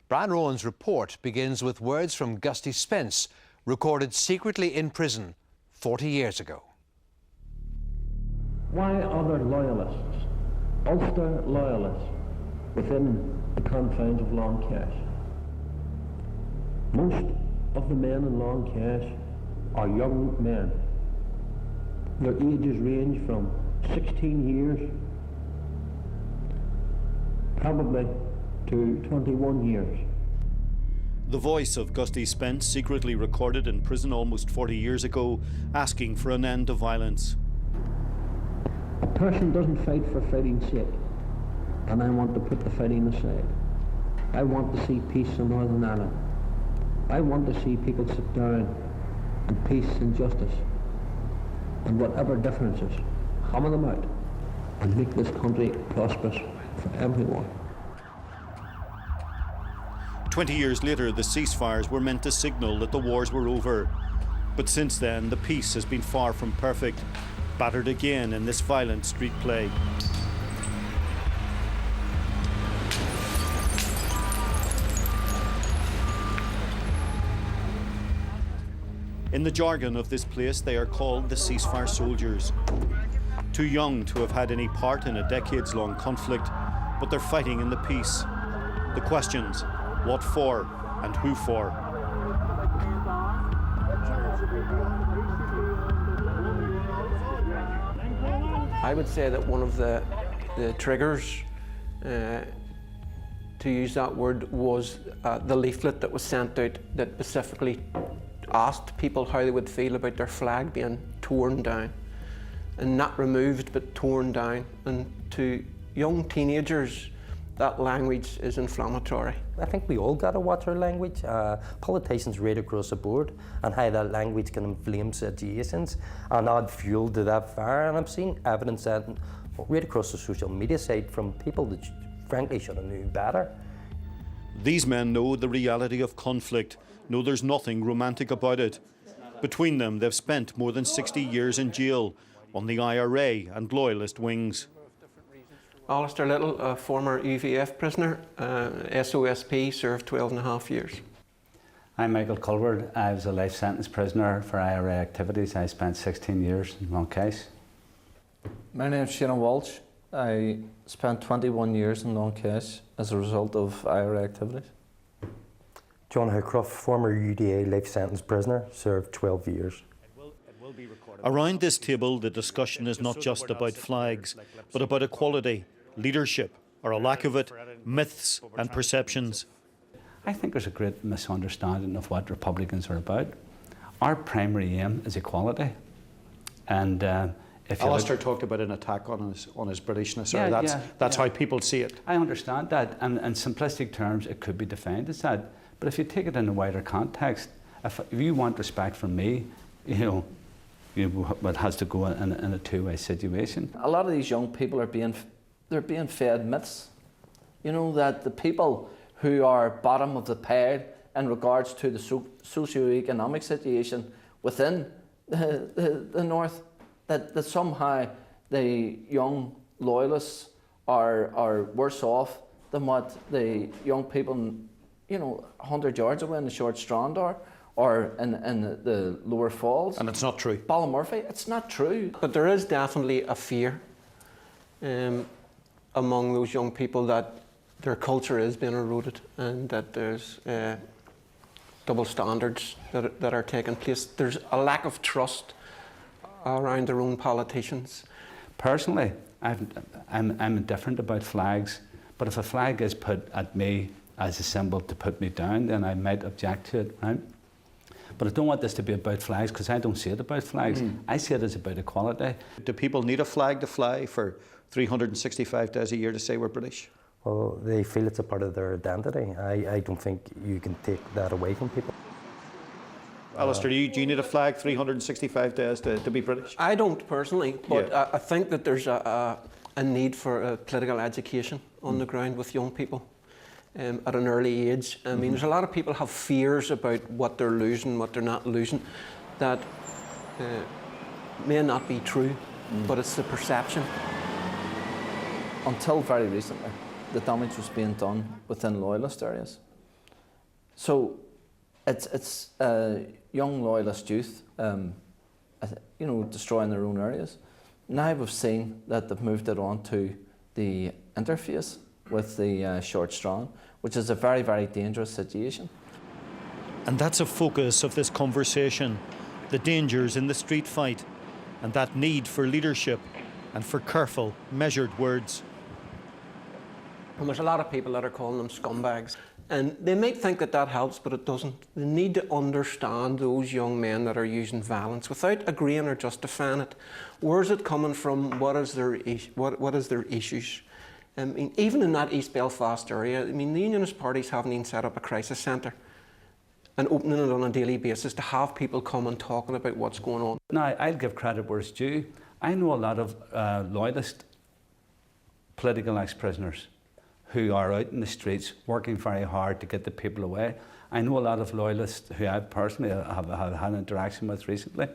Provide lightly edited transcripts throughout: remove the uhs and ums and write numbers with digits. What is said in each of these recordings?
Brian Rowan's report begins with words from Gusty Spence, recorded secretly in prison 40 years ago. Why other loyalists, Ulster loyalists, within the confines of Long Cash? Most of the men in Long Cash are young men. Their ages range from 16 years, probably, to 21 years. The voice of Gusty Spence, secretly recorded in prison almost 40 years ago, asking for an end to violence. A person doesn't fight for fighting's sake, and I want to put the fighting aside. I want to see peace in Northern Ireland. I want to see people sit down in peace and justice, and whatever differences, hammer them out, and make this country prosperous for everyone. 20 years later, the ceasefires were meant to signal that the wars were over. But since then, the peace has been far from perfect, battered again in this violent street play. In the jargon of this place, they are called the ceasefire soldiers. Too young to have had any part in a decades-long conflict, but they're fighting in the peace. The questions: what for and who for? I would say that one of the triggers, to use that word, was the leaflet that was sent out that specifically asked people how they would feel about their flag being torn down. And not removed, but torn down. And to young teenagers, that language is inflammatory. I think we all got to watch our language. Politicians right across the board, and how that language can inflame situations and add fuel to that fire. And I've seen evidence that right across the social media side from people that frankly should have known better. These men know the reality of conflict, know there's nothing romantic about it. Between them, they've spent more than 60 years in jail on the IRA and loyalist wings. Alistair Little, a former UVF prisoner, SOSP, served 12.5 years. I'm Michael Culward. I was a life sentence prisoner for IRA activities. I spent 16 years in Long Case. My name is Shane Walsh. I spent 21 years in Long Case as a result of IRA activities. John Hookcroft, former UDA life sentence prisoner, served 12 years. Around this table, the discussion is not just about flags, but about equality, leadership, or a lack of it, myths and perceptions. I think there's a great misunderstanding of what Republicans are about. Our primary aim is equality. And if Alistair talked about an attack on his Britishness. That's how people see it. I understand that, and in simplistic terms, it could be defined as that. But if you take it in a wider context, if you want respect from me, it has to go in a two-way situation. A lot of these young people are being fed myths. You know, that the people who are bottom of the pile in regards to the socio-economic situation within the North, that somehow the young loyalists are worse off than what the young people, 100 yards away in the Short Strand are, or in the Lower Falls. And it's not true. Ballymurphy, it's not true. But there is definitely a fear among those young people that their culture is being eroded and that there's double standards that are taking place. There's a lack of trust around their own politicians. Personally, I'm indifferent about flags, but if a flag is put at me as a symbol to put me down, then I might object to it, right? But I don't want this to be about flags, because I don't see it about flags. I see it as about equality. Do people need a flag to fly for 365 days a year to say we're British? Well, they feel it's a part of their identity. I don't think you can take that away from people. Alistair, do you need a flag 365 days to be British? I don't personally, but I think that there's a need for political education on the ground with young people. At an early age. I mean, there's a lot of people have fears about what they're losing, what they're not losing, that may not be true, but it's the perception. Until very recently, the damage was being done within loyalist areas. So it's young loyalist youth, destroying their own areas. Now we've seen that they've moved it on to the interface with the short strand, which is a very, very dangerous situation. And that's a focus of this conversation, the dangers in the street fight and that need for leadership and for careful, measured words. And there's a lot of people that are calling them scumbags. And they might think that that helps, but it doesn't. They need to understand those young men that are using violence without agreeing or justifying it. Where's it coming from? What is their issues? I mean, even in that East Belfast area, I mean, the Unionist parties haven't even set up a crisis centre and opening it on a daily basis to have people come and talking about what's going on. Now, I'll give credit where it's due. I know a lot of loyalist political ex-prisoners who are out in the streets working very hard to get the people away. I know a lot of loyalists who I personally have had interaction with recently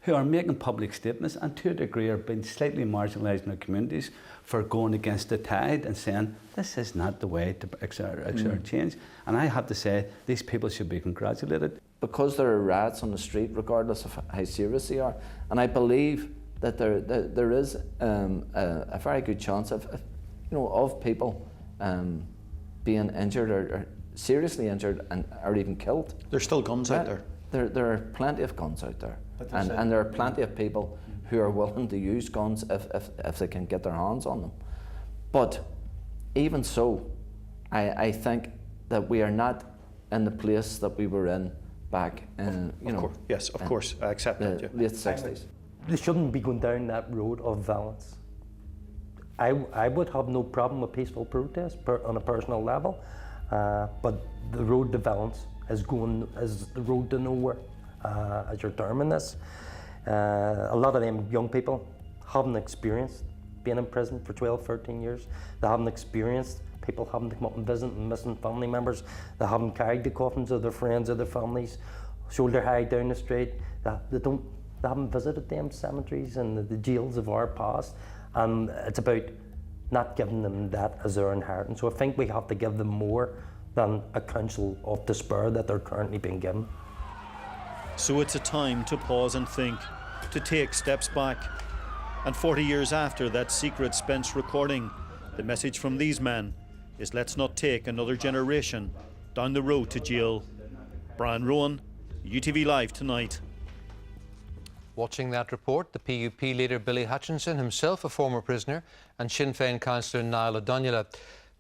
who are making public statements and to a degree are being slightly marginalised in their communities for going against the tide and saying this is not the way to exert change. And I have to say these people should be congratulated. Because there are riots on the street, regardless of how serious they are, and I believe that there is a very good chance of people being injured or seriously injured or even killed. There's still guns out there. There are plenty of guns out there, and there are plenty of people who are willing to use guns if they can get their hands on them. But even so, I think that we are not in the place that we were in back in Of course, I accept that. Yeah. Late 60s. They shouldn't be going down that road of violence. I would have no problem with peaceful protest on a personal level, but the road to violence is the road to nowhere, as you're terming this. A lot of them young people haven't experienced being in prison for 12, 13 years. They haven't experienced people having to come up and visit and missing family members. They haven't carried the coffins of their friends or their families shoulder high down the street. They haven't visited them cemeteries and the jails of our past. And it's about not giving them that as their inheritance. So I think we have to give them more than a counsel of despair that they're currently being given. So it's a time to pause and think, to take steps back. And 40 years after that secret Spence recording, the message from these men is let's not take another generation down the road to jail. Brian Rowan, UTV Live Tonight. Watching that report, the PUP leader Billy Hutchinson, himself a former prisoner, and Sinn Féin councillor Niall O'Donoghue.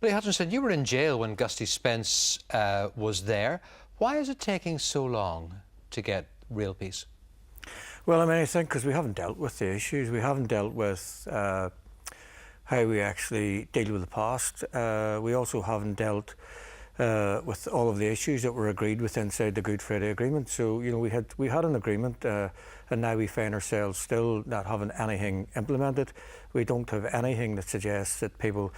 Billy Hutchinson, you were in jail when Gusty Spence was there. Why is it taking so long to get real peace? Well, I mean, I think because we haven't dealt with the issues. We haven't dealt with how we actually deal with the past. We also haven't dealt with all of the issues that were agreed with inside the Good Friday Agreement. So, we had an agreement, and now we find ourselves still not having anything implemented. We don't have anything that suggests that people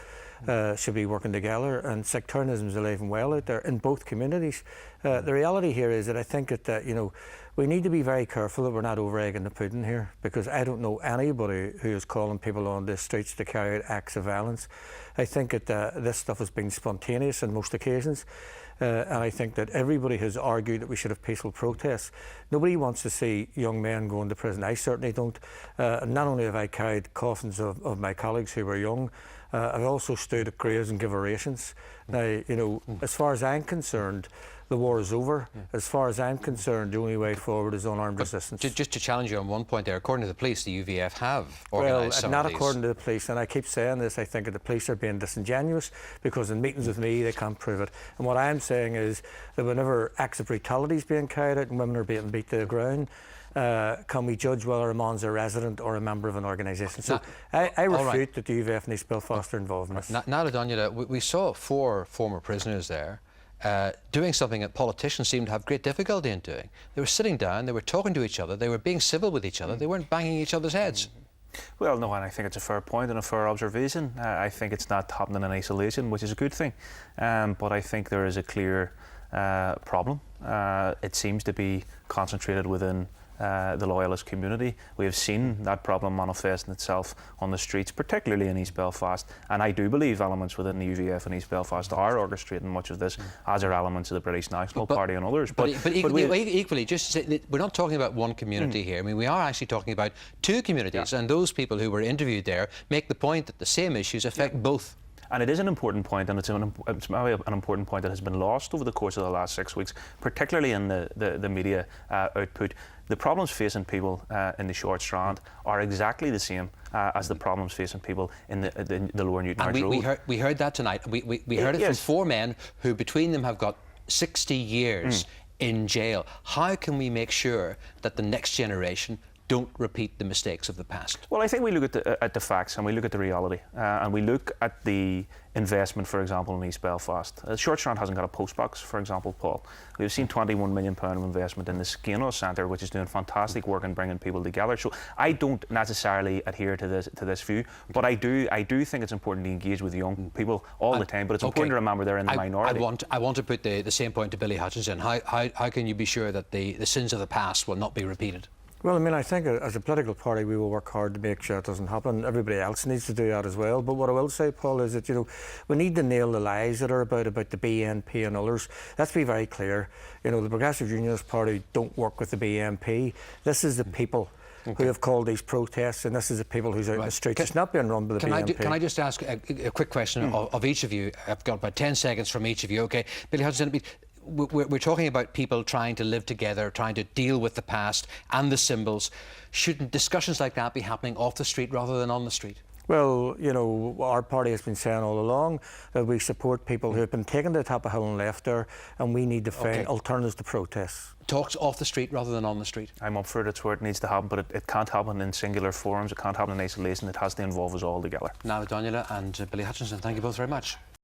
should be working together, and sectarianism is alive and well out there in both communities. The reality here is that I think that we need to be very careful that we're not over-egging the pudding here, because I don't know anybody who is calling people on the streets to carry out acts of violence. I think that this stuff has been spontaneous on most occasions, and I think that everybody has argued that we should have peaceful protests. Nobody wants to see young men going to prison. I certainly don't. Not only have I carried coffins of my colleagues who were young, I've also stood at graves and given rations. Now, as far as I'm concerned, the war is over. As far as I'm concerned, the only way forward is unarmed resistance. Just to challenge you on one point there, according to the police, the UVF have organised some not of these. According to the police, and I keep saying this, I think that the police are being disingenuous because in meetings with me they can't prove it. And what I'm saying is that whenever acts of brutality is being carried out and women are being beat to the ground, can we judge whether a man's a resident or a member of an organisation? So I refute that the UVF and East Belfast are involved in this. Niall O'Donoghue, we saw 4 former prisoners there doing something that politicians seem to have great difficulty in doing. They were sitting down, they were talking to each other, they were being civil with each other, they weren't banging each other's heads. Well, no, and I think it's a fair point and a fair observation. I think it's not happening in isolation, which is a good thing. But I think there is a clear problem. It seems to be concentrated within the loyalist community. We have seen that problem manifesting itself on the streets, particularly in East Belfast, and I do believe elements within the UVF in East Belfast are orchestrating much of this, as are elements of the British National Party and others. But equally, just to say, we're not talking about one community here. I mean, we are actually talking about two communities, and those people who were interviewed there make the point that the same issues affect both. And it is an important point, and it's maybe an important point that has been lost over the course of the last 6 weeks, particularly in the media output. The problems facing people in the Short Strand are exactly the same as the problems facing people in the Lower Newton Road. We heard that tonight. We heard it from 4 men who, between them, have got 60 years in jail. How can we make sure that the next generation don't repeat the mistakes of the past? Well, I think we look at the facts and we look at the reality, and we look at the investment, for example, in East Belfast. Short Strand hasn't got a postbox, for example, Paul. We've seen £21 million of investment in the Skeno Centre, which is doing fantastic work in bringing people together. So I don't necessarily adhere to this view, but I do think it's important to engage with young people all the time. But it's important to remember they're in the minority. I want to put the same point to Billy Hutchinson. How can you be sure that the sins of the past will not be repeated? Well, I mean, I think as a political party, we will work hard to make sure it doesn't happen. Everybody else needs to do that as well. But what I will say, Paul, is that, you know, we need to nail the lies that are about the BNP and others. Let's be very clear. You know, the Progressive Unionist Party don't work with the BNP. This is the people who have called these protests, and this is the people who's out in the streets. It's not being run by the BNP. Can I just ask a quick question of each of you? I've got about 10 seconds from each of you. Okay, Billy Hutchinson, we're talking about people trying to live together, trying to deal with the past and the symbols. Shouldn't discussions like that be happening off the street rather than on the street? Well, you know, our party has been saying all along that we support people who have been taken to the top of hill and left there, and we need to find alternatives to protests. Talks off the street rather than on the street? I'm up for it. It's where it needs to happen, but it can't happen in singular forums. It can't happen in isolation. It has to involve us all together. Niall Donula and Billy Hutchinson, thank you both very much.